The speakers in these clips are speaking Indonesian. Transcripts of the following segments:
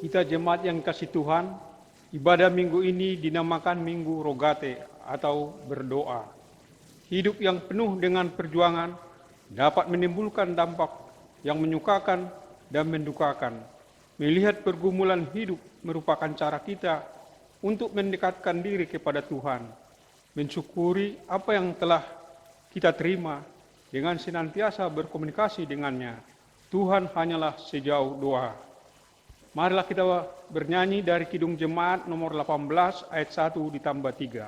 Kita jemaat yang kasih Tuhan, ibadah minggu ini dinamakan Minggu Rogate atau berdoa. Hidup yang penuh dengan perjuangan dapat menimbulkan dampak yang menyukakan dan mendukakan. Melihat pergumulan hidup merupakan cara kita untuk mendekatkan diri kepada Tuhan, mensyukuri apa yang telah kita terima dengan senantiasa berkomunikasi dengannya. Tuhan hanyalah sejauh doa. Marilah kita bernyanyi dari Kidung Jemaat nomor 18 ayat 1 ditambah 3.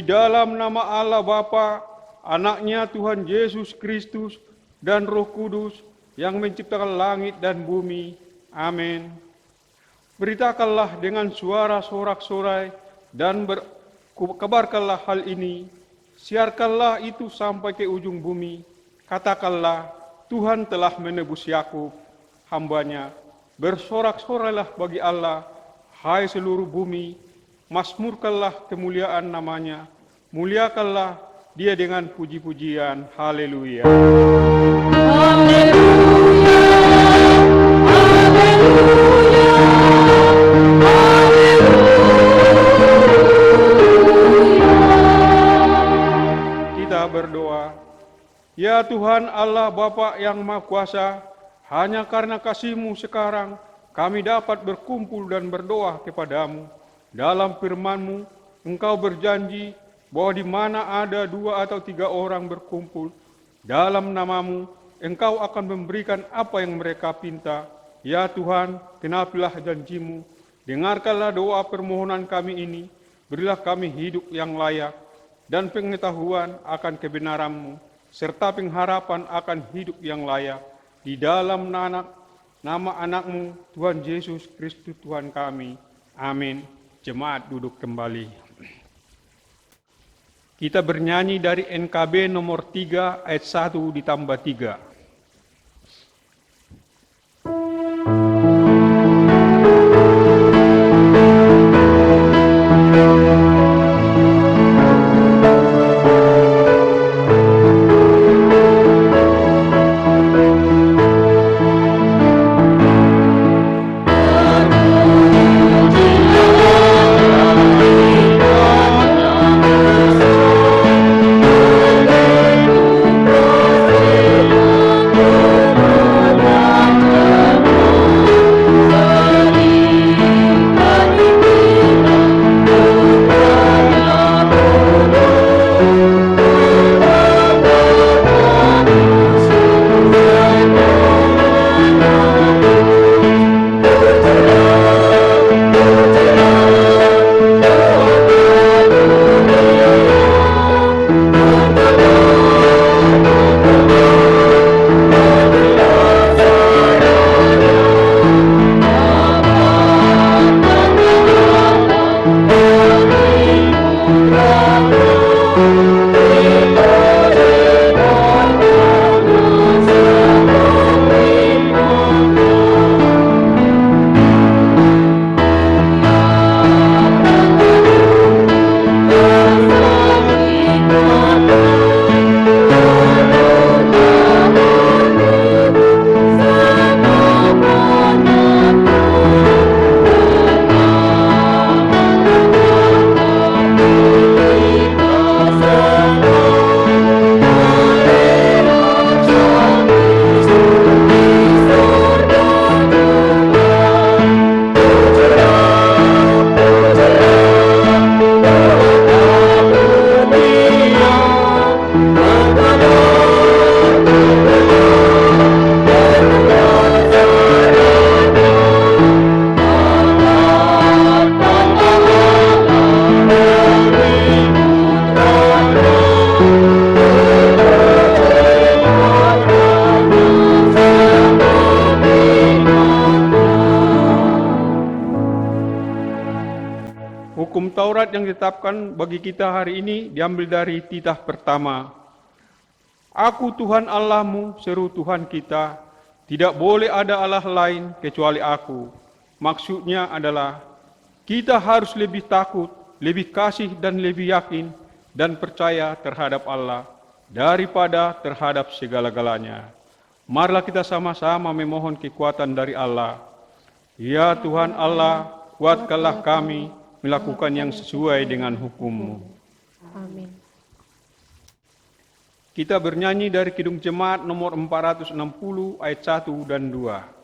Dalam nama Allah Bapa, Anaknya Tuhan Yesus Kristus, dan Roh Kudus yang menciptakan langit dan bumi. Amin. Beritakanlah dengan suara sorak-sorai dan kabarkanlah hal ini. Siarkanlah itu sampai ke ujung bumi. Katakanlah, Tuhan telah menebus Yakub, hambanya. Bersorak-sorailah bagi Allah, hai seluruh bumi. Mazmurkanlah kemuliaan namanya. Muliakanlah dia dengan puji-pujian. Haleluya. Haleluya. Haleluya. Haleluya. Kita berdoa. Ya Tuhan Allah Bapa yang Maha Kuasa, hanya karena kasih-Mu sekarang kami dapat berkumpul dan berdoa kepadamu. Dalam firman-Mu, Engkau berjanji bahwa di mana ada 2 atau 3 orang berkumpul dalam nama-Mu, Engkau akan memberikan apa yang mereka pinta. Ya Tuhan, genapilah janji-Mu. Dengarkanlah doa permohonan kami ini. Berilah kami hidup yang layak dan pengetahuan akan kebenaran-Mu, serta pengharapan akan hidup yang layak. Di dalam nama anak-Mu, Tuhan Yesus Kristus Tuhan kami. Amin. Jemaat duduk kembali. Kita bernyanyi dari NKB nomor 3 ayat 1 ditambah 3. Haleluya. Hukum Taurat yang ditetapkan bagi kita hari ini diambil dari titah pertama. Aku Tuhan Allahmu, seru Tuhan kita, tidak boleh ada Allah lain kecuali aku. Maksudnya adalah kita harus lebih takut, lebih kasih dan lebih yakin dan percaya terhadap Allah daripada terhadap segala-galanya. Marilah kita sama-sama memohon kekuatan dari Allah. Ya Tuhan Allah, kuatkanlah kami melakukan yang sesuai dengan hukum-Mu. Amin. Kita bernyanyi dari Kidung Jemaat nomor 460 ayat 1 dan 2.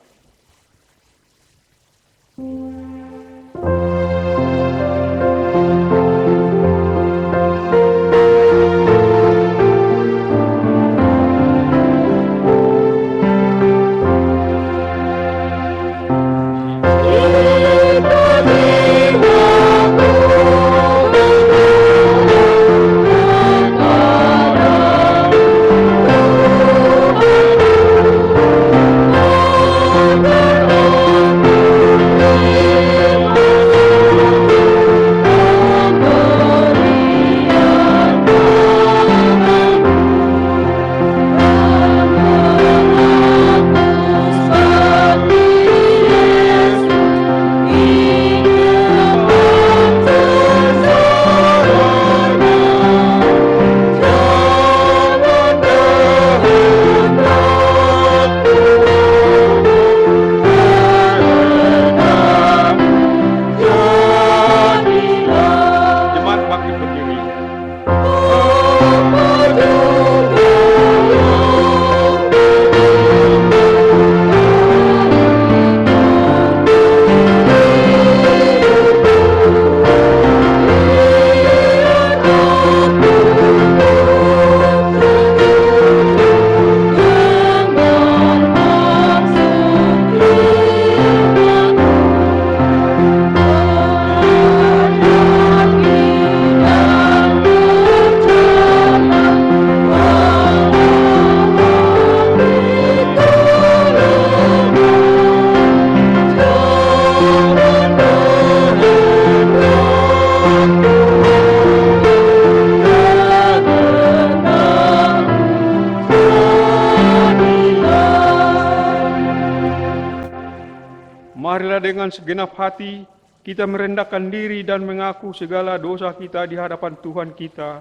Marilah dengan segenap hati kita merendahkan diri dan mengaku segala dosa kita di hadapan Tuhan kita.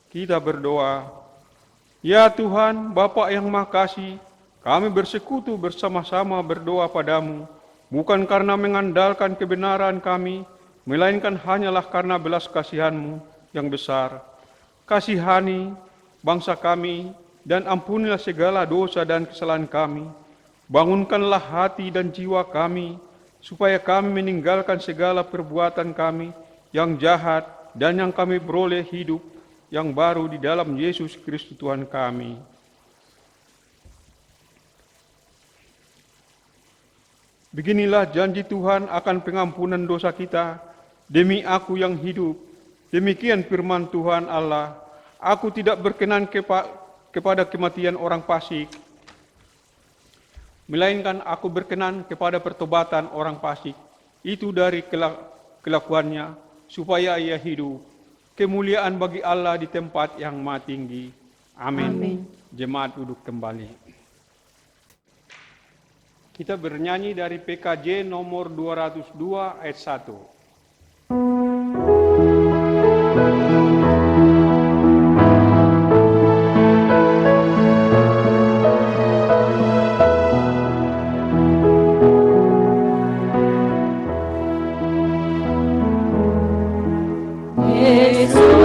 Kita berdoa. Ya Tuhan, Bapa yang Maha Kasih, kami bersekutu bersama-sama berdoa padamu, bukan karena mengandalkan kebenaran kami, melainkan hanyalah karena belas kasihan-Mu yang besar. Kasihani bangsa kami dan ampunilah segala dosa dan kesalahan kami. Bangunkanlah hati dan jiwa kami, supaya kami meninggalkan segala perbuatan kami yang jahat dan yang kami beroleh hidup yang baru di dalam Yesus Kristus Tuhan kami. Beginilah janji Tuhan akan pengampunan dosa kita, demi aku yang hidup. Demikian firman Tuhan Allah, aku tidak berkenan kepada kematian orang fasik, melainkan aku berkenan kepada pertobatan orang fasik, itu dari kelakuannya, supaya ia hidup. Kemuliaan bagi Allah di tempat yang maha tinggi. Amin. Amin. Jemaat duduk kembali. Kita bernyanyi dari PKJ nomor 202 ayat 1. Yesus,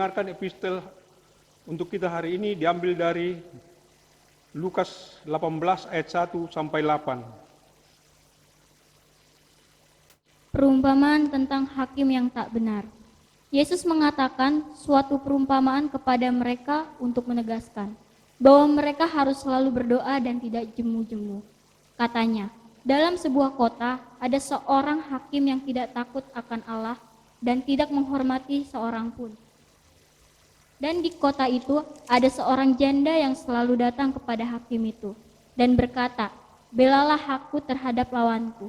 mendengarkan epistel untuk kita hari ini diambil dari Lukas 18 ayat 1 sampai 8. Perumpamaan tentang hakim yang tak benar. Yesus mengatakan suatu perumpamaan kepada mereka untuk menegaskan bahwa mereka harus selalu berdoa dan tidak jemu-jemu. Katanya, dalam sebuah kota ada seorang hakim yang tidak takut akan Allah dan tidak menghormati seorang pun. Dan di kota itu ada seorang janda yang selalu datang kepada hakim itu dan berkata, "Belalah aku terhadap lawanku."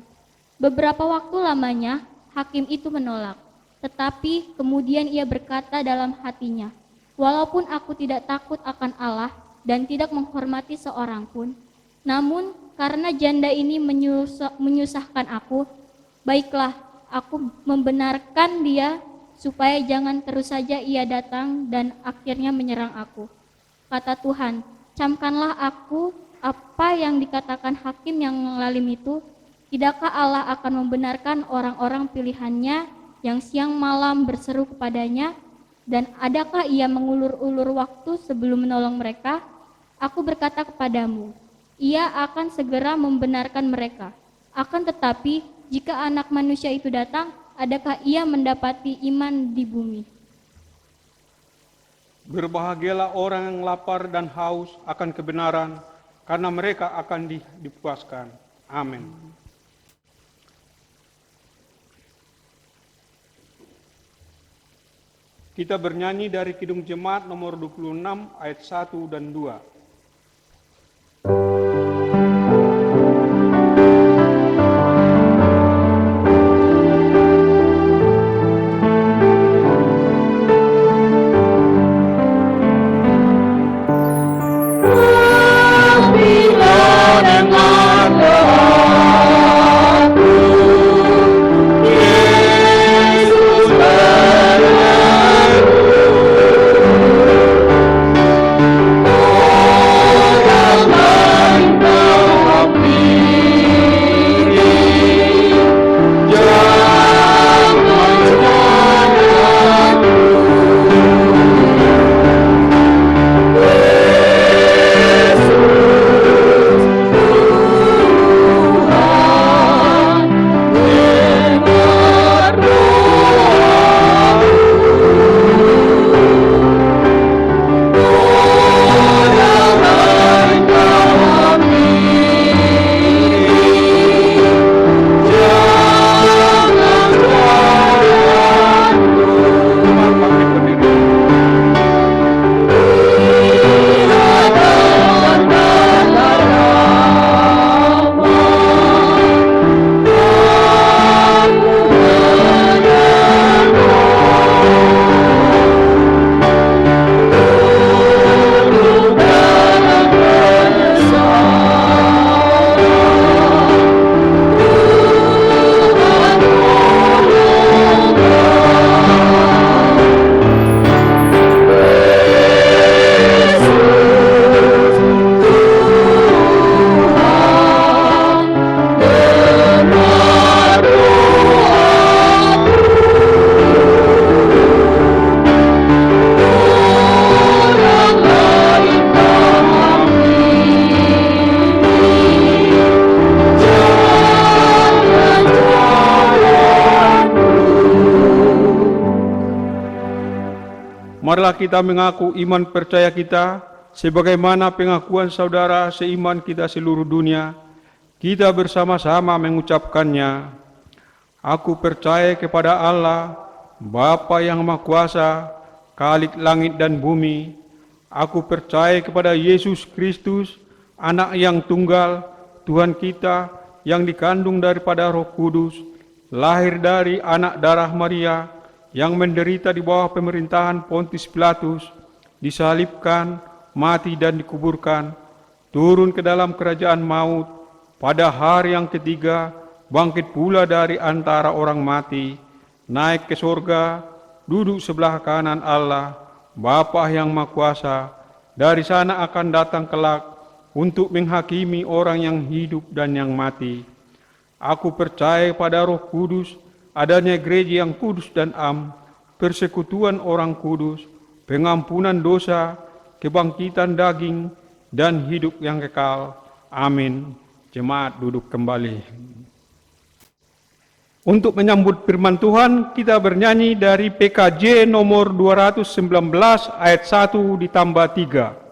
Beberapa waktu lamanya hakim itu menolak, tetapi kemudian ia berkata dalam hatinya, "Walaupun aku tidak takut akan Allah dan tidak menghormati seorang pun, namun karena janda ini menyusahkan aku, baiklah aku membenarkan dia supaya jangan terus saja ia datang dan akhirnya menyerang aku." Kata Tuhan, "Camkanlah aku apa yang dikatakan hakim yang lalim itu. Tidakkah Allah akan membenarkan orang-orang pilihannya yang siang malam berseru kepadanya? Dan adakah ia mengulur-ulur waktu sebelum menolong mereka? Aku berkata kepadamu, ia akan segera membenarkan mereka. Akan tetapi, jika Anak Manusia itu datang, adakah ia mendapati iman di bumi?" Berbahagialah orang yang lapar dan haus akan kebenaran, karena mereka akan dipuaskan. Amin. Kita bernyanyi dari Kidung Jemaat nomor 26 ayat 1 dan 2. Marilah kita mengaku iman percaya kita, sebagaimana pengakuan saudara seiman kita seluruh dunia. Kita bersama-sama mengucapkannya. Aku percaya kepada Allah, Bapa yang Maha Kuasa, Khalik langit dan bumi. Aku percaya kepada Yesus Kristus, Anak yang tunggal, Tuhan kita, yang dikandung daripada Roh Kudus, lahir dari anak darah Maria, yang menderita di bawah pemerintahan Pontius Pilatus, disalibkan, mati dan dikuburkan, turun ke dalam kerajaan maut, pada hari yang ketiga bangkit pula dari antara orang mati, naik ke surga, duduk sebelah kanan Allah, Bapa yang Maha Kuasa. Dari sana akan datang kelak untuk menghakimi orang yang hidup dan yang mati. Aku percaya pada Roh Kudus, adanya gereja yang kudus dan am, persekutuan orang kudus, pengampunan dosa, kebangkitan daging, dan hidup yang kekal. Amin. Jemaat duduk kembali. Untuk menyambut firman Tuhan, kita bernyanyi dari PKJ nomor 219 ayat 1 ditambah 3.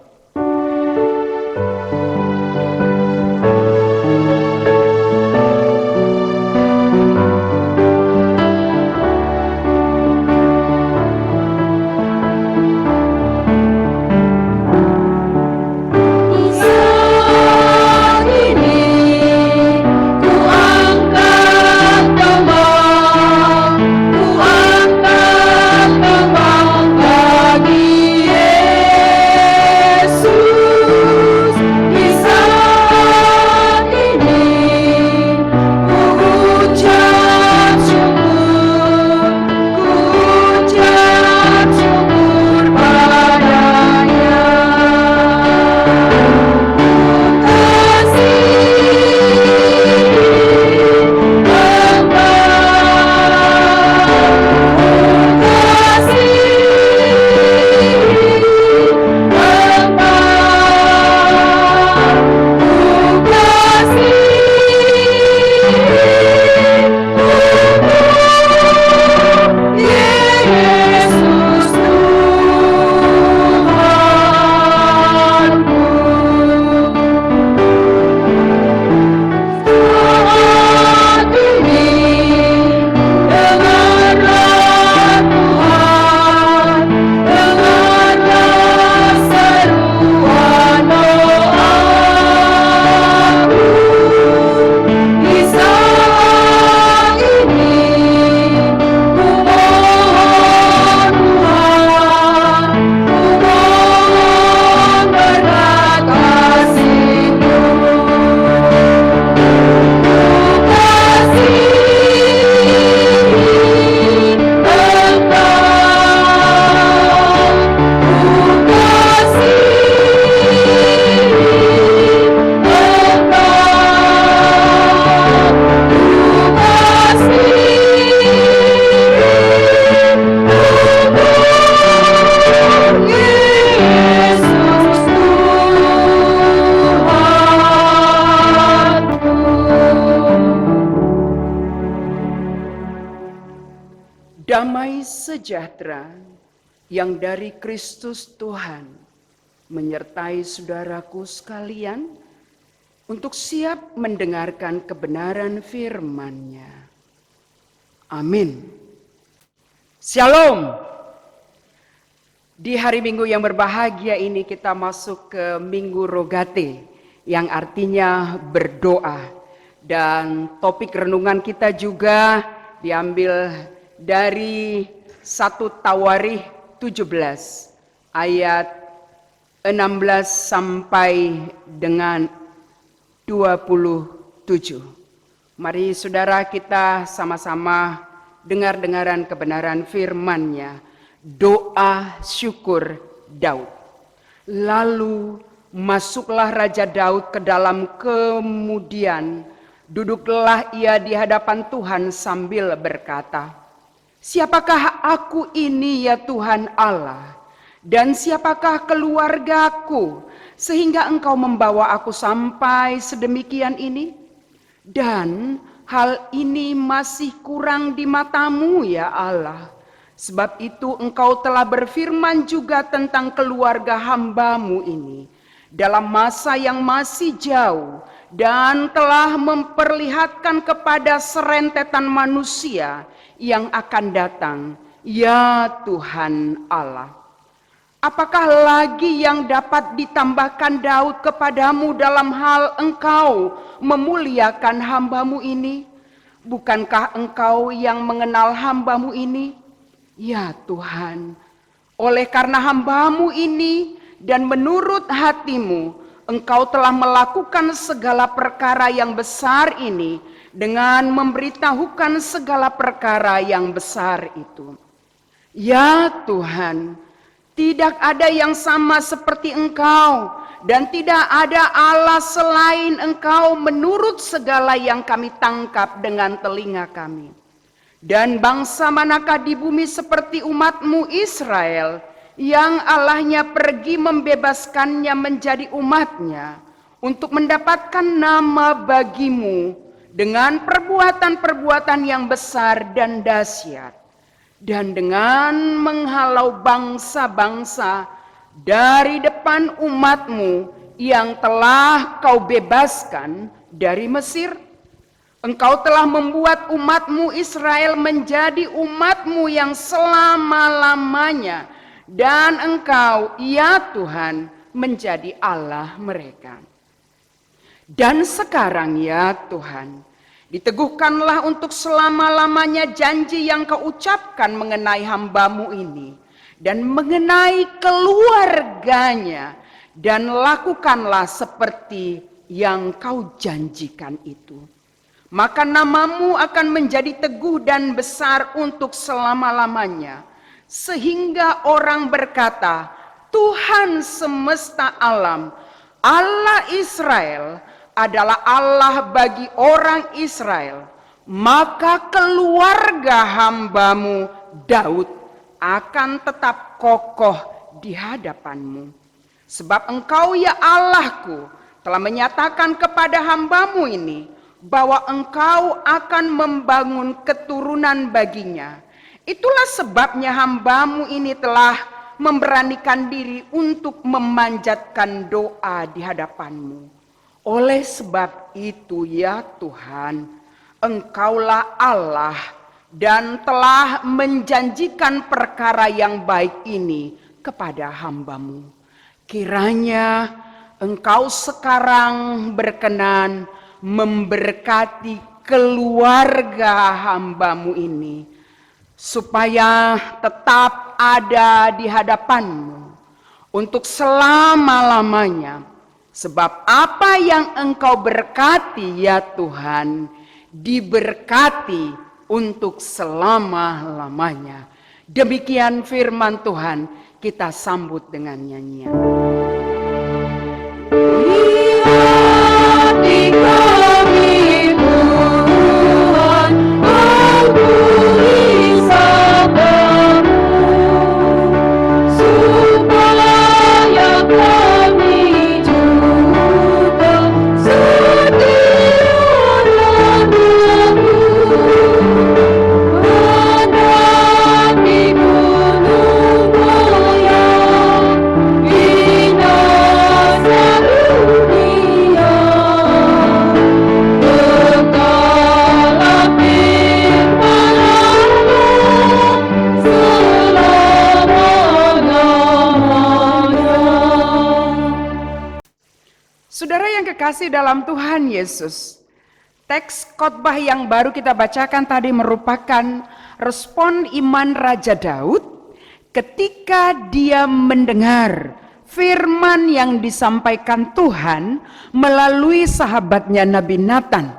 Damai sejahtera yang dari Kristus Tuhan menyertai saudaraku sekalian untuk siap mendengarkan kebenaran firman-Nya. Amin. Shalom. Di hari Minggu yang berbahagia ini kita masuk ke Minggu Rogate yang artinya berdoa. Dan topik renungan kita juga diambil dari 1 Tawarikh 17 ayat 16 sampai dengan 27. Mari saudara kita sama-sama dengar-dengaran kebenaran firman-Nya. Doa syukur Daud. Lalu masuklah Raja Daud ke dalam kemudian duduklah ia di hadapan Tuhan sambil berkata, "Siapakah aku ini ya Tuhan Allah? Dan siapakah keluargaku sehingga Engkau membawa aku sampai sedemikian ini? Dan hal ini masih kurang di mata-Mu ya Allah. Sebab itu Engkau telah berfirman juga tentang keluarga hamba-Mu ini dalam masa yang masih jauh dan telah memperlihatkan kepada serentetan manusia yang akan datang, ya Tuhan Allah. Apakah lagi yang dapat ditambahkan Daud kepadamu dalam hal Engkau memuliakan hamba-Mu ini? Bukankah Engkau yang mengenal hamba-Mu ini? Ya Tuhan, oleh karena hamba-Mu ini dan menurut hati-Mu, Engkau telah melakukan segala perkara yang besar ini dengan memberitahukan segala perkara yang besar itu. Ya Tuhan, tidak ada yang sama seperti Engkau dan tidak ada Allah selain Engkau menurut segala yang kami tangkap dengan telinga kami. Dan bangsa manakah di bumi seperti umat-Mu Israel yang Allahnya pergi membebaskannya menjadi umatnya untuk mendapatkan nama bagimu dengan perbuatan-perbuatan yang besar dan dahsyat, dan dengan menghalau bangsa-bangsa dari depan umatmu yang telah kau bebaskan dari Mesir. Engkau telah membuat umatmu Israel menjadi umatmu yang selama-lamanya, dan engkau, ya Tuhan, menjadi Allah mereka. Dan sekarang, ya Tuhan, diteguhkanlah untuk selama-lamanya janji yang kau ucapkan mengenai hamba-Mu ini, dan mengenai keluarganya, dan lakukanlah seperti yang kau janjikan itu. Maka nama-Mu akan menjadi teguh dan besar untuk selama-lamanya, sehingga orang berkata, Tuhan semesta alam, Allah Israel adalah Allah bagi orang Israel. Maka keluarga hamba-Mu Daud akan tetap kokoh di hadapan-Mu. Sebab Engkau, ya Allahku, telah menyatakan kepada hamba-Mu ini bahwa Engkau akan membangun keturunan baginya. Itulah sebabnya hamba-Mu ini telah memberanikan diri untuk memanjatkan doa di hadapan-Mu. Oleh sebab itu, ya Tuhan, Engkaulah Allah dan telah menjanjikan perkara yang baik ini kepada hamba-Mu. Kiranya Engkau sekarang berkenan memberkati keluarga hamba-Mu ini, supaya tetap ada di hadapan-Mu untuk selama-lamanya. Sebab apa yang Engkau berkati, ya Tuhan, diberkati untuk selama-lamanya. Demikian firman Tuhan, kita sambut dengan nyanyian. Saudara yang kekasih dalam Tuhan Yesus, teks khotbah yang baru kita bacakan tadi merupakan respon iman Raja Daud ketika dia mendengar firman yang disampaikan Tuhan melalui sahabatnya Nabi Nathan,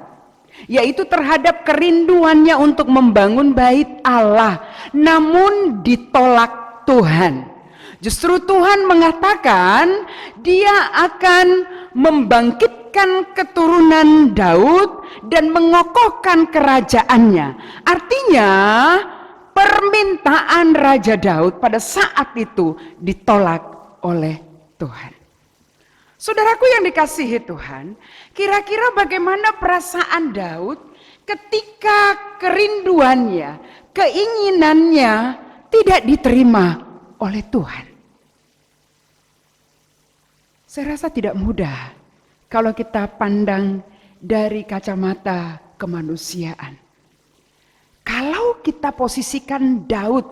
yaitu terhadap kerinduannya untuk membangun bait Allah, namun ditolak Tuhan. Justru Tuhan mengatakan dia akan membangkitkan keturunan Daud dan mengokohkan kerajaannya. Artinya permintaan Raja Daud pada saat itu ditolak oleh Tuhan. Saudaraku yang dikasihi Tuhan, kira-kira bagaimana perasaan Daud ketika kerinduannya, keinginannya tidak diterima oleh Tuhan? Saya rasa tidak mudah kalau kita pandang dari kacamata kemanusiaan. Kalau kita posisikan Daud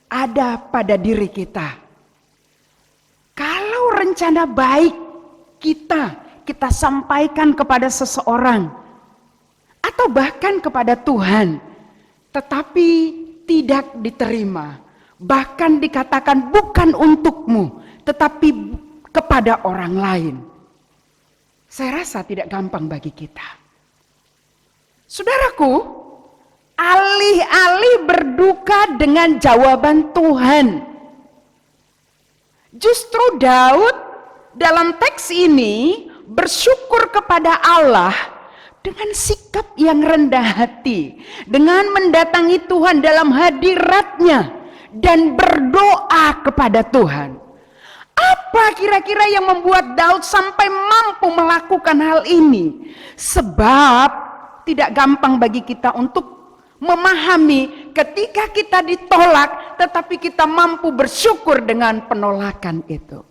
ada pada diri kita, kalau rencana baik kita sampaikan kepada seseorang atau bahkan kepada Tuhan, tetapi tidak diterima, bahkan dikatakan bukan untukmu, tetapi kepada orang lain, saya rasa tidak gampang bagi kita. Saudaraku, alih-alih berduka dengan jawaban Tuhan, justru Daud dalam teks ini bersyukur kepada Allah dengan sikap yang rendah hati, dengan mendatangi Tuhan dalam hadiratnya, dan berdoa kepada Tuhan. Apa kira-kira yang membuat Daud sampai mampu melakukan hal ini? Sebab tidak gampang bagi kita untuk memahami ketika kita ditolak, tetapi kita mampu bersyukur dengan penolakan itu.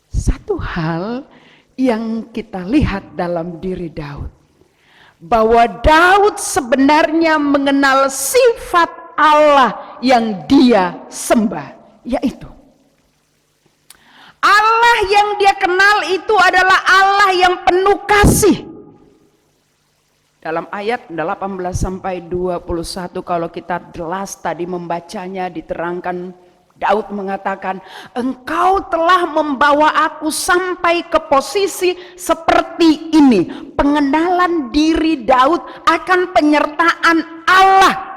Satu hal yang kita lihat dalam diri Daud, bahwa Daud sebenarnya mengenal sifat Allah yang dia sembah, yaitu Allah yang dia kenal itu adalah Allah yang penuh kasih. Dalam ayat 18 sampai 21 kalau kita jelas tadi membacanya, diterangkan, Daud mengatakan, engkau telah membawa aku sampai ke posisi seperti ini. Pengenalan diri Daud akan penyertaan Allah.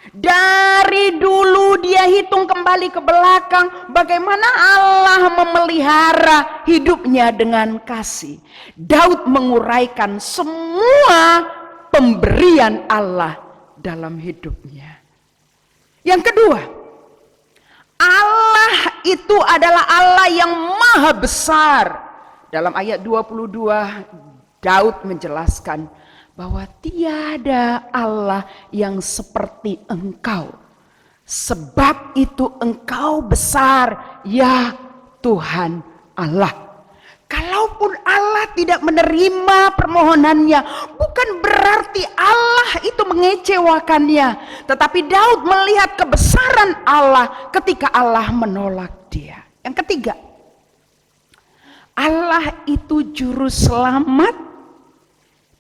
Dari dulu dia hitung kembali ke belakang bagaimana Allah memelihara hidupnya dengan kasih. Daud menguraikan semua pemberian Allah dalam hidupnya. Yang kedua, Allah itu adalah Allah yang maha besar. Dalam ayat 22 Daud menjelaskan bahwa tiada Allah yang seperti engkau. Sebab itu engkau besar, ya Tuhan Allah. Kalaupun Allah tidak menerima permohonannya, bukan berarti Allah itu mengecewakannya. Tetapi Daud melihat kebesaran Allah ketika Allah menolak dia. Yang ketiga, Allah itu juru selamat.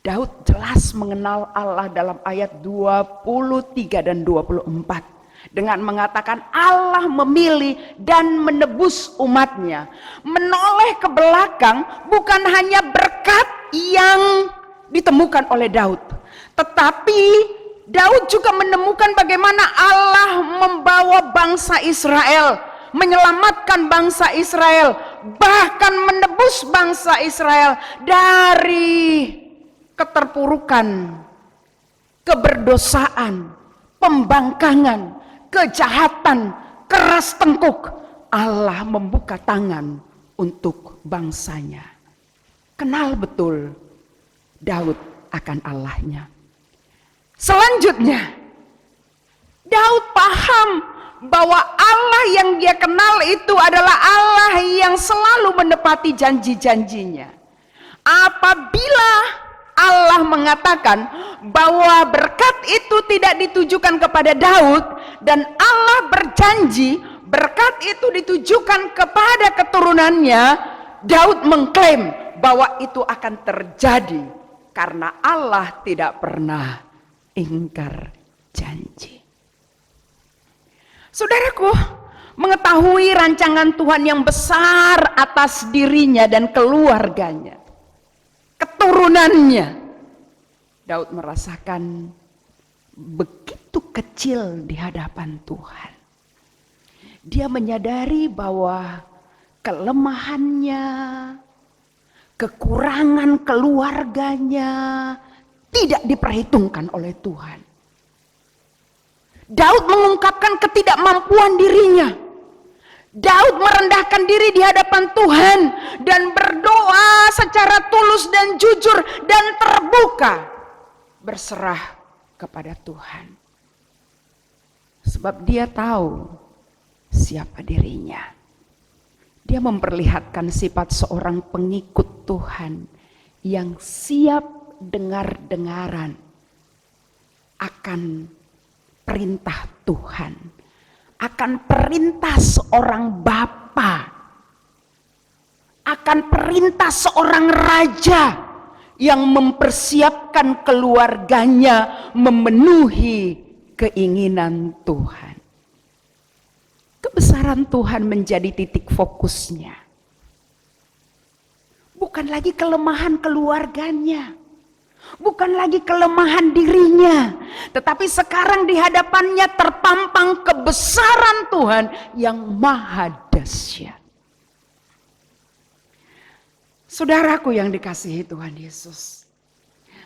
Daud jelas mengenal Allah dalam ayat 23 dan 24. Dengan mengatakan Allah memilih dan menebus umatnya. Menoleh ke belakang bukan hanya berkat yang ditemukan oleh Daud. Tetapi Daud juga menemukan bagaimana Allah membawa bangsa Israel, menyelamatkan bangsa Israel, bahkan menebus bangsa Israel dari keterpurukan, keberdosaan, pembangkangan, kejahatan, keras tengkuk. Allah membuka tangan untuk bangsanya. Kenal betul Daud akan Allahnya. Selanjutnya, Daud paham bahwa Allah yang dia kenal itu adalah Allah yang selalu menepati janji-janjinya. Apabila Allah mengatakan bahwa berkat itu tidak ditujukan kepada Daud, dan Allah berjanji berkat itu ditujukan kepada keturunannya, Daud mengklaim bahwa itu akan terjadi karena Allah tidak pernah ingkar janji. Saudaraku, mengetahui rancangan Tuhan yang besar atas dirinya dan keluarganya, keturunannya, Daud merasakan begitu kecil di hadapan Tuhan. Dia menyadari bahwa kelemahannya, kekurangan keluarganya tidak diperhitungkan oleh Tuhan. Daud mengungkapkan ketidakmampuan dirinya. Daud merendahkan diri di hadapan Tuhan dan berdoa secara tulus dan jujur dan terbuka, berserah kepada Tuhan. Sebab dia tahu siapa dirinya. Dia memperlihatkan sifat seorang pengikut Tuhan yang siap dengar-dengaran akan perintah Tuhan, akan perintah seorang bapa, akan perintah seorang raja yang mempersiapkan keluarganya memenuhi keinginan Tuhan. Kebesaran Tuhan menjadi titik fokusnya. Bukan lagi kelemahan keluarganya, bukan lagi kelemahan dirinya, tetapi sekarang di hadapannya terpampang kebesaran Tuhan yang maha dahsyat. Saudaraku yang dikasihi Tuhan Yesus,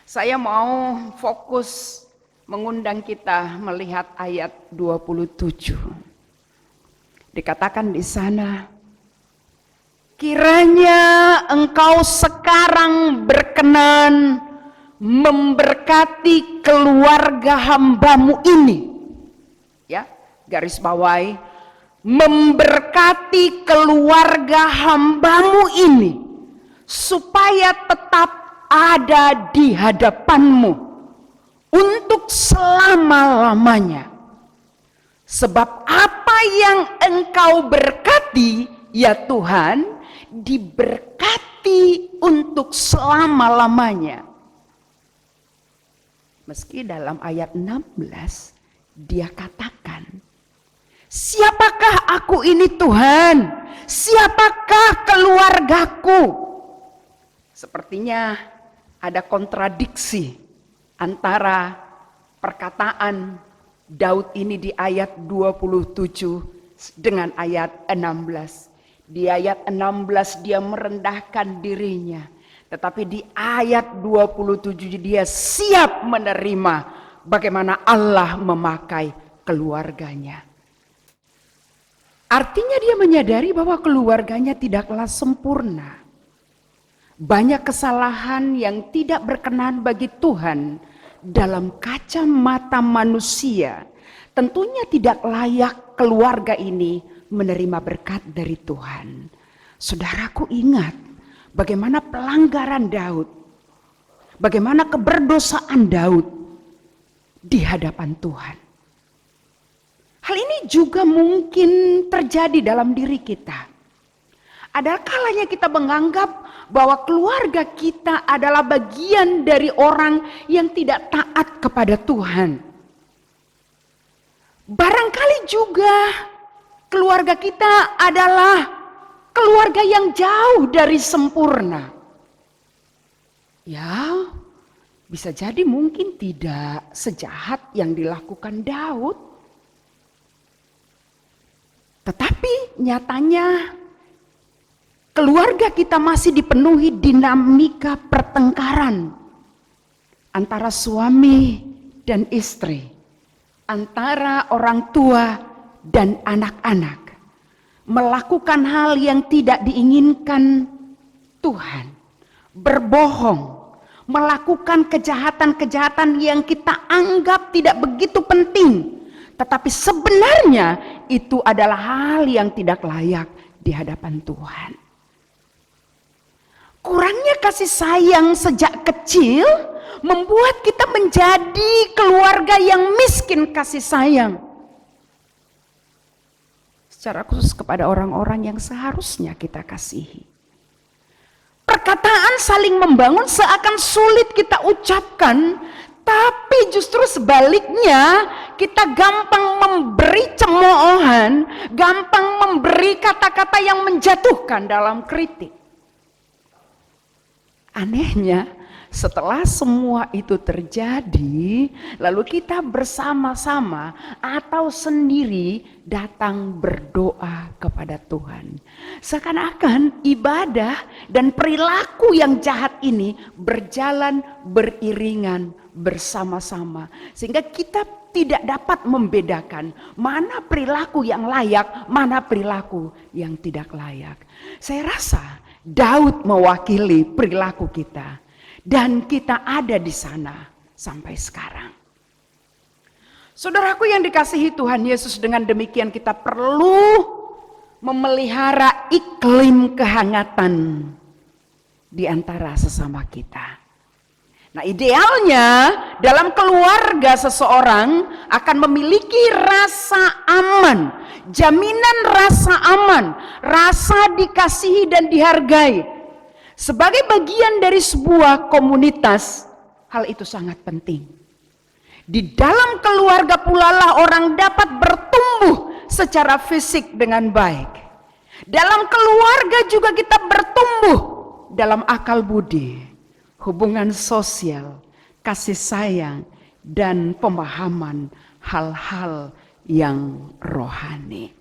saya mau fokus mengundang kita melihat ayat 27. Dikatakan di sana, kiranya Engkau sekarang berkenan memberkati keluarga hamba-Mu ini. Ya, garis bawahi, memberkati keluarga hamba-Mu ini supaya tetap ada di hadapan-Mu untuk selama-lamanya. Sebab apa yang Engkau berkati, ya Tuhan, diberkati untuk selama-lamanya. Meski dalam ayat 16 dia katakan, siapakah aku ini Tuhan? Siapakah keluargaku? Sepertinya ada kontradiksi antara perkataan Daud ini di ayat 27 dengan ayat 16. Di ayat 16 dia merendahkan dirinya. Tetapi di ayat 27 dia siap menerima bagaimana Allah memakai keluarganya. Artinya dia menyadari bahwa keluarganya tidaklah sempurna. Banyak kesalahan yang tidak berkenan bagi Tuhan dalam kacamata manusia. Tentunya tidak layak keluarga ini menerima berkat dari Tuhan. Saudaraku, ingat bagaimana pelanggaran Daud, bagaimana keberdosaan Daud di hadapan Tuhan. Hal ini juga mungkin terjadi dalam diri kita. Ada kalanya kita menganggap bahwa keluarga kita adalah bagian dari orang yang tidak taat kepada Tuhan. Barangkali juga keluarga kita adalah keluarga yang jauh dari sempurna. Ya, bisa jadi mungkin tidak sejahat yang dilakukan Daud. Tetapi nyatanya keluarga kita masih dipenuhi dinamika pertengkaran antara suami dan istri, antara orang tua dan anak-anak, melakukan hal yang tidak diinginkan Tuhan, berbohong, melakukan kejahatan-kejahatan yang kita anggap tidak begitu penting, tetapi sebenarnya itu adalah hal yang tidak layak di hadapan Tuhan. Kurangnya kasih sayang sejak kecil membuat kita menjadi keluarga yang miskin kasih sayang. Secara khusus kepada orang-orang yang seharusnya kita kasihi. Perkataan saling membangun seakan sulit kita ucapkan, tapi justru sebaliknya kita gampang memberi cemoohan, gampang memberi kata-kata yang menjatuhkan dalam kritik. Anehnya, setelah semua itu terjadi, lalu kita bersama-sama atau sendiri datang berdoa kepada Tuhan. Seakan-akan ibadah dan perilaku yang jahat ini berjalan beriringan bersama-sama. Sehingga kita tidak dapat membedakan mana perilaku yang layak, mana perilaku yang tidak layak. Saya rasa Daud mewakili perilaku kita dan kita ada di sana sampai sekarang. Saudaraku yang dikasihi Tuhan Yesus, dengan demikian kita perlu memelihara iklim kehangatan di antara sesama kita. Nah, idealnya dalam keluarga seseorang akan memiliki rasa aman, jaminan rasa aman, rasa dikasihi dan dihargai. Sebagai bagian dari sebuah komunitas, hal itu sangat penting. Di dalam keluarga pula lah orang dapat bertumbuh secara fisik dengan baik. Dalam keluarga juga kita bertumbuh dalam akal budi, hubungan sosial, kasih sayang, dan pemahaman hal-hal yang rohani.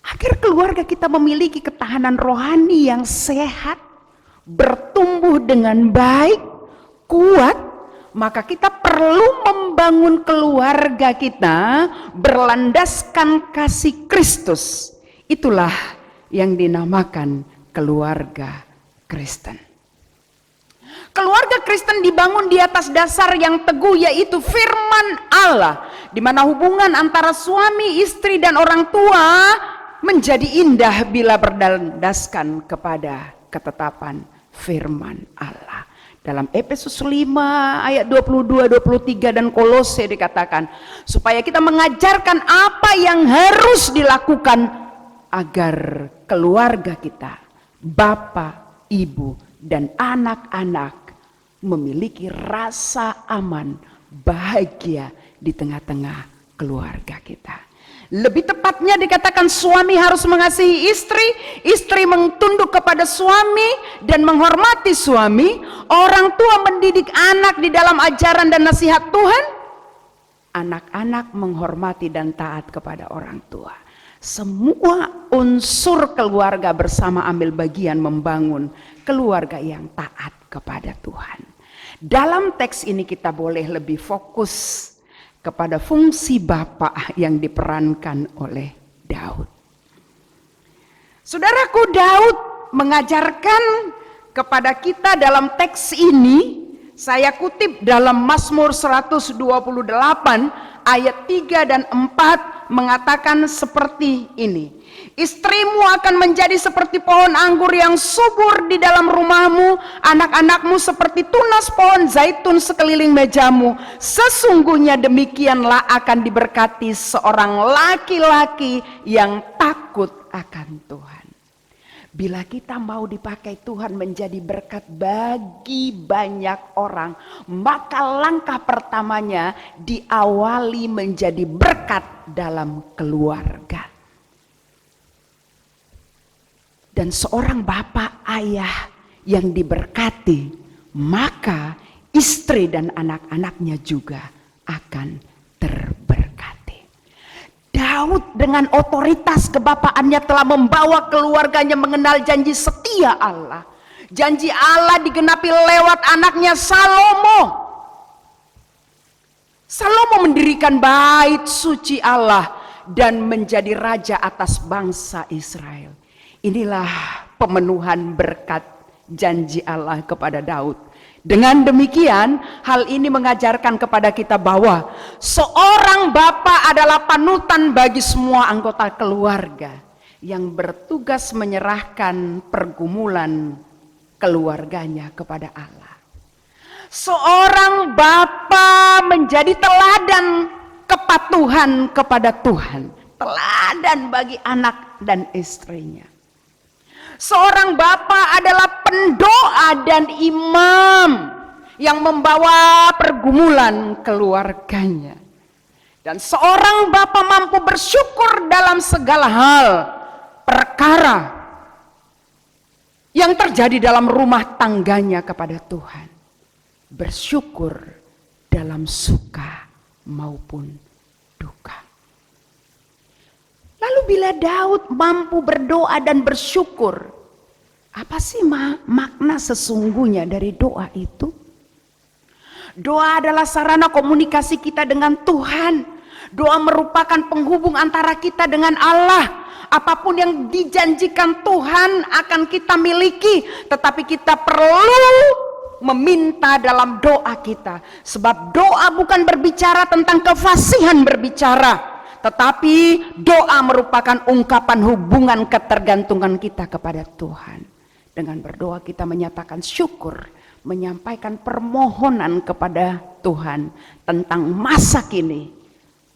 Agar keluarga kita memiliki ketahanan rohani yang sehat, bertumbuh dengan baik, kuat, maka kita perlu membangun keluarga kita berlandaskan kasih Kristus. Itulah yang dinamakan keluarga Kristen. Keluarga Kristen dibangun di atas dasar yang teguh, yaitu firman Allah, di mana hubungan antara suami, istri, dan orang tua menjadi indah bila berlandaskan kepada ketetapan firman Allah. Dalam Efesus 5 ayat 22, 23 dan Kolose dikatakan, supaya kita mengajarkan apa yang harus dilakukan agar keluarga kita, bapak, ibu, dan anak-anak memiliki rasa aman, bahagia di tengah-tengah keluarga kita. Lebih tepatnya dikatakan suami harus mengasihi istri, istri tunduk kepada suami dan menghormati suami, orang tua mendidik anak di dalam ajaran dan nasihat Tuhan, anak-anak menghormati dan taat kepada orang tua. Semua unsur keluarga bersama ambil bagian membangun keluarga yang taat kepada Tuhan. Dalam teks ini kita boleh lebih fokus kepada fungsi Bapak yang diperankan oleh Daud. Saudaraku, Daud mengajarkan kepada kita dalam teks ini, saya kutip dalam Mazmur 128 ayat 3 dan 4 mengatakan seperti ini. Istrimu akan menjadi seperti pohon anggur yang subur di dalam rumahmu, anak-anakmu seperti tunas pohon zaitun sekeliling mejamu. Sesungguhnya demikianlah akan diberkati seorang laki-laki yang takut akan Tuhan. Bila kita mau dipakai Tuhan menjadi berkat bagi banyak orang, maka langkah pertamanya diawali menjadi berkat dalam keluarga. Dan seorang bapak ayah yang diberkati, maka istri dan anak-anaknya juga akan terberkati. Daud dengan otoritas kebapaannya telah membawa keluarganya mengenal janji setia Allah. Janji Allah digenapi lewat anaknya Salomo. Salomo mendirikan bait suci Allah dan menjadi raja atas bangsa Israel. Inilah pemenuhan berkat janji Allah kepada Daud. Dengan demikian, hal ini mengajarkan kepada kita bahwa seorang bapak adalah panutan bagi semua anggota keluarga yang bertugas menyerahkan pergumulan keluarganya kepada Allah. Seorang bapak menjadi teladan kepatuhan kepada Tuhan, teladan bagi anak dan istrinya. Seorang bapak adalah pendoa dan imam yang membawa pergumulan keluarganya. Dan seorang bapak mampu bersyukur dalam segala hal perkara yang terjadi dalam rumah tangganya kepada Tuhan. Bersyukur dalam suka maupun duka. Lalu bila Daud mampu berdoa dan bersyukur, apa sih makna sesungguhnya dari doa itu? Doa adalah sarana komunikasi kita dengan Tuhan. Doa merupakan penghubung antara kita dengan Allah. Apapun yang dijanjikan Tuhan akan kita miliki, tetapi kita perlu meminta dalam doa kita. Sebab doa bukan berbicara tentang kefasihan berbicara, tetapi doa merupakan ungkapan hubungan ketergantungan kita kepada Tuhan. Dengan berdoa kita menyatakan syukur, menyampaikan permohonan kepada Tuhan tentang masa kini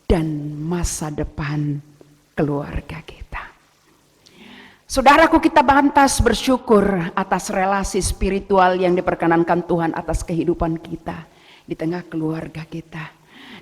dan masa depan keluarga kita. Saudaraku, kita pantas bersyukur atas relasi spiritual yang diperkenankan Tuhan atas kehidupan kita di tengah keluarga kita.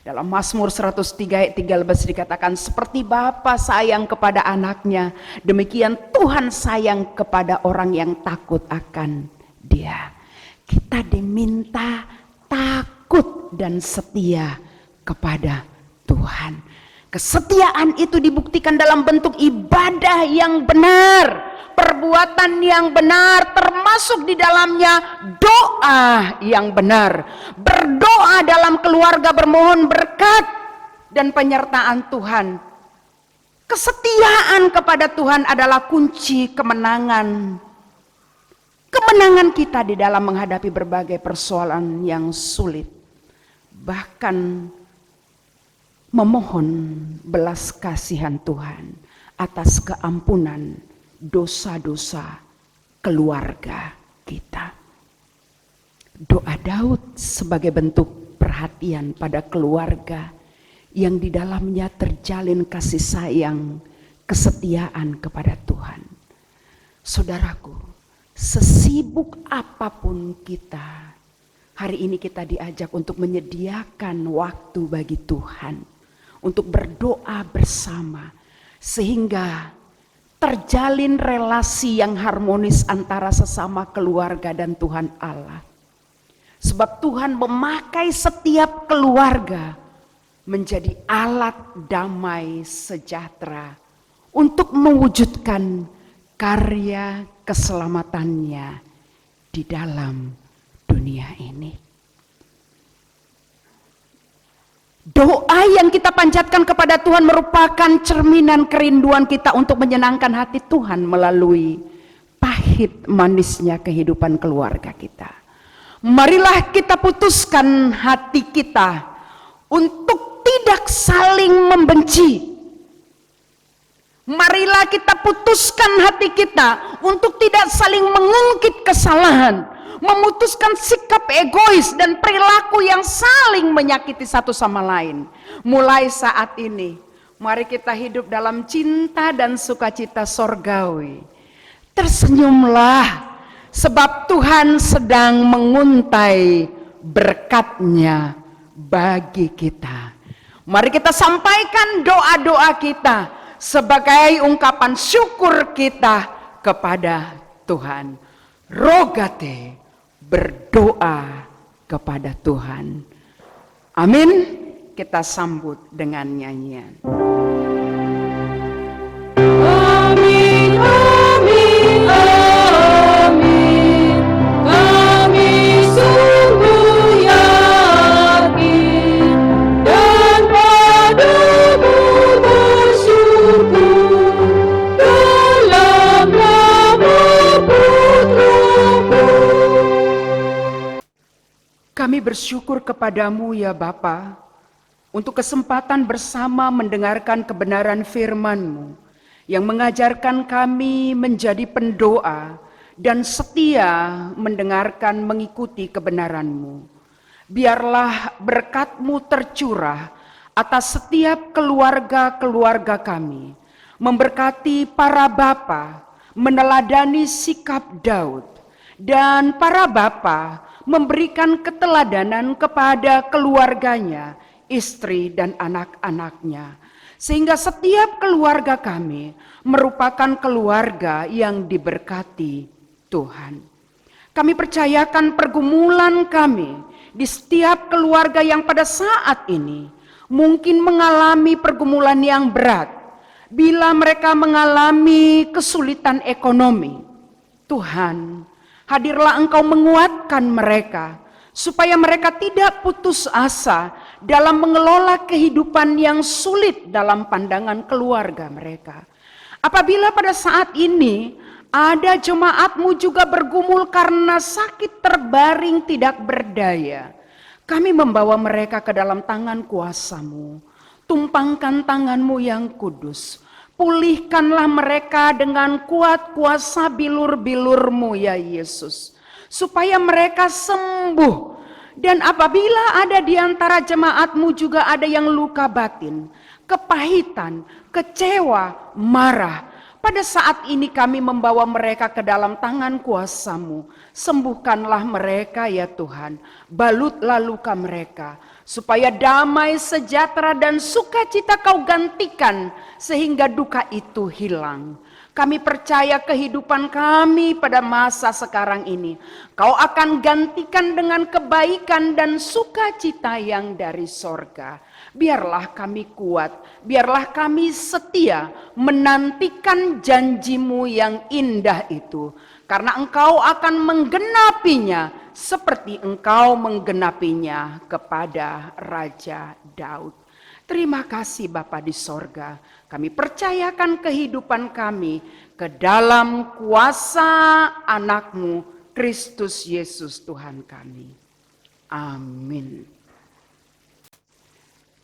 Dalam Mazmur 103 ayat 13 dikatakan, seperti bapa sayang kepada anaknya, demikian Tuhan sayang kepada orang yang takut akan Dia. Kita diminta takut dan setia kepada Tuhan. Kesetiaan itu dibuktikan dalam bentuk ibadah yang benar, perbuatan yang benar, termasuk di dalamnya doa berdoa yang benar, berdoa dalam keluarga, bermohon berkat dan penyertaan Tuhan. Kesetiaan kepada Tuhan adalah kunci kemenangan. Kemenangan kita di dalam menghadapi berbagai persoalan yang sulit. Bahkan memohon belas kasihan Tuhan atas keampunan dosa-dosa keluarga kita. Doa Daud sebagai bentuk perhatian pada keluarga yang di dalamnya terjalin kasih sayang, kesetiaan kepada Tuhan. Saudaraku, sesibuk apapun kita, hari ini kita diajak untuk menyediakan waktu bagi Tuhan, untuk berdoa bersama, sehingga terjalin relasi yang harmonis antara sesama keluarga dan Tuhan Allah. Sebab Tuhan memakai setiap keluarga menjadi alat damai sejahtera untuk mewujudkan karya keselamatannya di dalam dunia ini. Doa yang kita panjatkan kepada Tuhan merupakan cerminan kerinduan kita untuk menyenangkan hati Tuhan melalui pahit manisnya kehidupan keluarga kita. Marilah kita putuskan hati kita untuk tidak saling membenci. Marilah kita putuskan hati kita untuk tidak saling mengungkit kesalahan, memutuskan sikap egois dan perilaku yang saling menyakiti satu sama lain. Mulai saat ini, mari kita hidup dalam cinta dan sukacita sorgawi. Tersenyumlah, sebab Tuhan sedang menguntai berkat-Nya bagi kita. Mari kita sampaikan doa-doa kita sebagai ungkapan syukur kita kepada Tuhan. Rogate, berdoa kepada Tuhan. Amin. Kita sambut dengan nyanyian. Amin, amin, amin. Kami sungguh yakin dan padamu bersyukur dalam nama Putramu. Kami bersyukur kepadamu ya Bapa, untuk kesempatan bersama mendengarkan kebenaran firman-Mu yang mengajarkan kami menjadi pendoa dan setia mendengarkan mengikuti kebenaran-Mu. Biarlah berkat-Mu tercurah atas setiap keluarga-keluarga kami, memberkati para bapa, meneladani sikap Daud, dan para bapa memberikan keteladanan kepada keluarganya, istri dan anak-anaknya, sehingga setiap keluarga kami merupakan keluarga yang diberkati Tuhan. Kami percayakan pergumulan kami di setiap keluarga yang pada saat ini mungkin mengalami pergumulan yang berat. Bila mereka mengalami kesulitan ekonomi, Tuhan, hadirlah Engkau menguatkan mereka, supaya mereka tidak putus asa dalam mengelola kehidupan yang sulit dalam pandangan keluarga mereka. Apabila pada saat ini ada jemaat-Mu juga bergumul karena sakit terbaring tidak berdaya, kami membawa mereka ke dalam tangan kuasa-Mu. Tumpangkan tangan-Mu yang kudus, pulihkanlah mereka dengan kuat kuasa bilur-bilur-Mu ya Yesus, supaya mereka sembuh. Dan apabila ada di antara jemaat-Mu juga ada yang luka batin, kepahitan, kecewa, marah, pada saat ini kami membawa mereka ke dalam tangan kuasa-Mu. Sembuhkanlah mereka ya Tuhan, balutlah luka mereka, supaya damai, sejahtera dan sukacita Kau gantikan, sehingga duka itu hilang. Kami percaya kehidupan kami pada masa sekarang ini Kau akan gantikan dengan kebaikan dan sukacita yang dari sorga. Biarlah kami kuat, biarlah kami setia menantikan janji-Mu yang indah itu, karena Engkau akan menggenapinya seperti Engkau menggenapinya kepada Raja Daud. Terima kasih Bapa di sorga, kami percayakan kehidupan kami ke dalam kuasa anak-Mu, Kristus Yesus Tuhan kami. Amin.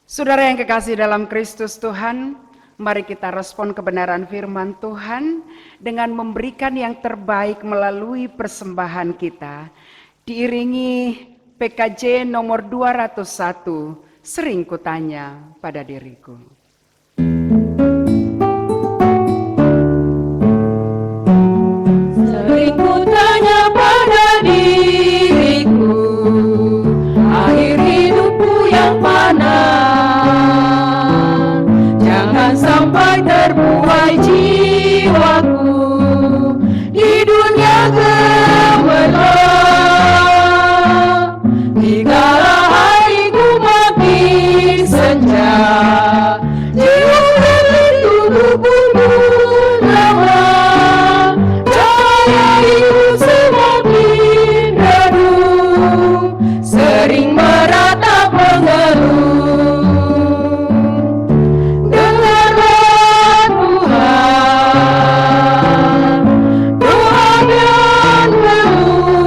Saudara yang kekasih dalam Kristus Tuhan, mari kita respon kebenaran firman Tuhan dengan memberikan yang terbaik melalui persembahan kita. Diiringi PKJ nomor 201, sering kutanya pada diriku. Sering kutanya pada diriku, akhir hidupku yang fana, jangan sampai terbuai jiwaku di dunia gemerlap. Dikala hariku makin senja, jiwa dan tubuhku lemah, cahaya hidup semakin redup, sering meratap mengeluh. Dengarlah Tuhan, doa dan keluh,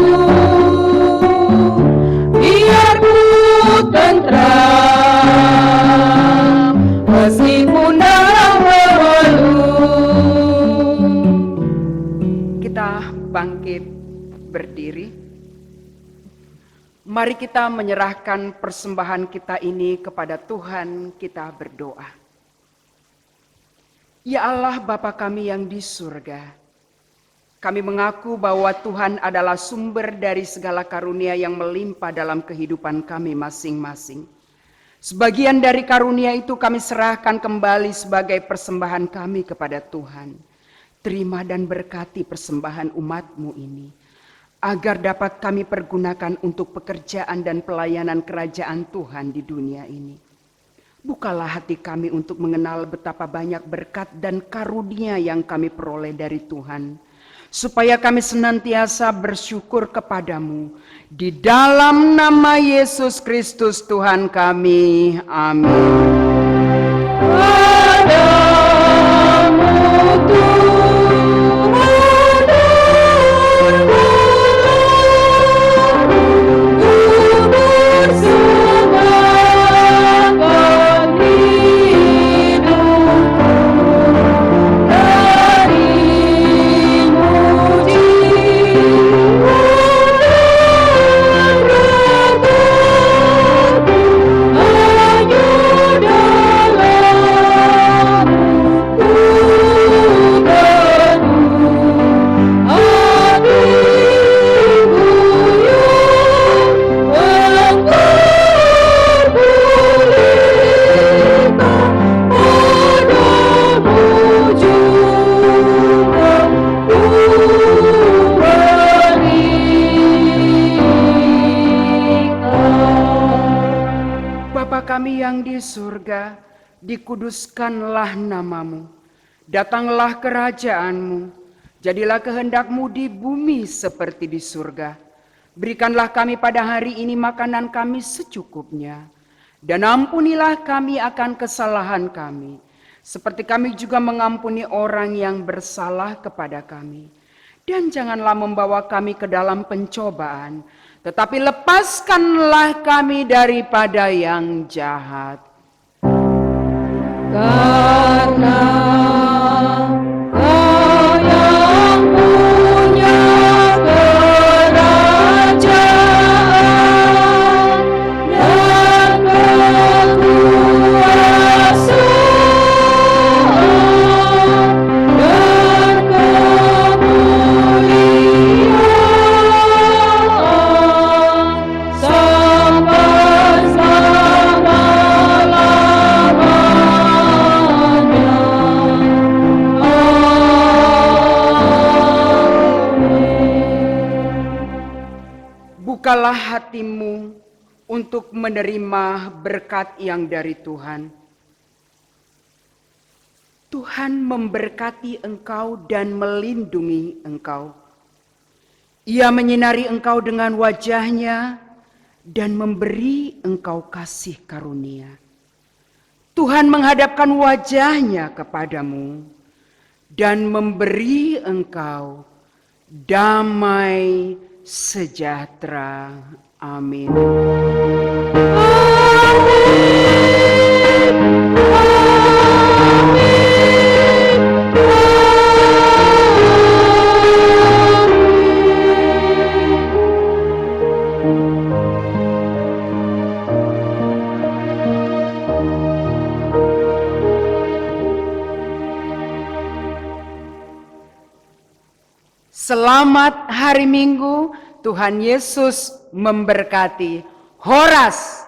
biar ku tentram meskipun dalam mengeluh. Kita bangkit berdiri. Mari kita menyerahkan persembahan kita ini kepada Tuhan, kita berdoa. Ya Allah Bapa kami yang di surga, kami mengaku bahwa Tuhan adalah sumber dari segala karunia yang melimpah dalam kehidupan kami masing-masing. Sebagian dari karunia itu kami serahkan kembali sebagai persembahan kami kepada Tuhan. Terima dan berkati persembahan umat-Mu ini, agar dapat kami pergunakan untuk pekerjaan dan pelayanan kerajaan Tuhan di dunia ini. Bukalah hati kami untuk mengenal betapa banyak berkat dan karunia yang kami peroleh dari Tuhan, supaya kami senantiasa bersyukur kepadamu. Di dalam nama Yesus Kristus Tuhan kami, amin. Kami yang di surga, dikuduskanlah namamu, datanglah kerajaanmu, jadilah kehendak-Mu di bumi seperti di surga. Berikanlah kami pada hari ini makanan kami secukupnya, dan ampunilah kami akan kesalahan kami, seperti kami juga mengampuni orang yang bersalah kepada kami. Dan janganlah membawa kami ke dalam pencobaan, tetapi lepaskanlah kami daripada yang jahat. Karena Kau yang punya kerajaan dan kekuasaan dan kemuliaan sampai selama-lamanya. Bukalah hatimu untuk menerima berkat yang dari Tuhan. Tuhan memberkati engkau dan melindungi engkau. Ia menyinari engkau dengan wajahnya dan memberi engkau kasih karunia. Tuhan menghadapkan wajahnya kepadamu dan memberi engkau damai sejahtera. Amin. Selamat hari Minggu, Tuhan Yesus memberkati. Horas.